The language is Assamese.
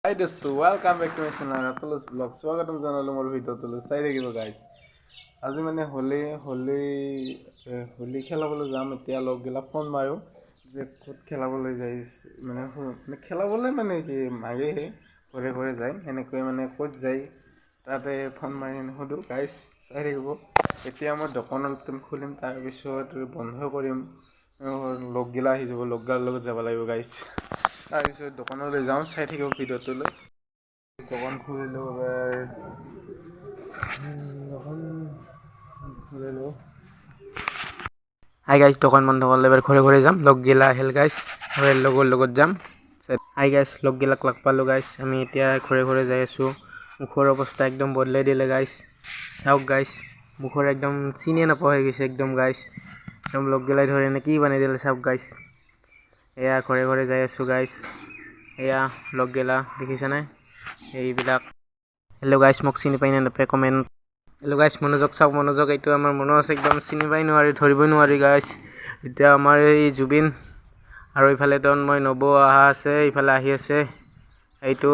Hi dosto, welcome back to my channel Apollo's Vlog. স্বাগতম জনালো মোৰ ভিডিঅ'টোলৈ চাই থাকিব গাইজ। আজি মানে হোলী খেলাবলৈ যাম। এতিয়া লগগিলা ফোন মাৰো যে ক'ত খেলাবলৈ যাইছ মানে খেলাবলৈ মানে কি মাগে ঘৰে ঘৰে যায় সেনেকৈ মানে ক'ত যায় তাতে ফোন মাৰি সুধো গাইজ চাই থাকিব। এতিয়া মই দোকানত খুলিম তাৰপিছত বন্ধ কৰিম। লগগিলা আহি যাব, লগগিলাৰ লগত যাব লাগিব গাইজ। তাৰপিছত দোকানলৈ যাওঁ, চাই থাকিব ভিডিঅ'টোলৈ। দোকান খুলিলোঁ হাই গাইজ, দোকান বন্ধ কৰিলে এবাৰ ঘৰে ঘৰে যাম। লগগিলা আহিল গাইজ, লগৰ লগত যাম। হাই গাইজ, লগগিলাক লগ পালোঁ গাইজ। আমি এতিয়া ঘৰে ঘৰে যাই আছোঁ। মুখৰ অৱস্থা একদম বদলাই দিলে গাইজ। চাওক গাইজ, মুখৰ একদম চিনিয়ে নাপোৱা হৈ গৈছে একদম গাইজ। একদম লগগিলাই ধৰি এনে কি বানাই দিলে চাওক গাইজ। এয়া ঘৰে ঘৰে যাই আছোঁ গাইজ। এয়া লগগিলা দেখিছেনে এইবিলাক। হেল্ল' গাইজ, মোক চিনি পাই নে নাপায় কমেণ্ট। হেল্ল' গাইজ, মনোযোগ চাওক, মনোযোগ। এইটো আমাৰ মনত আছে, একদম চিনিবই নোৱাৰি, ধৰিবই নোৱাৰি গাইজ। এতিয়া আমাৰ এই জুবিন আৰু ইফালে মই নব অহা আছে, ইফালে আহি আছে এইটো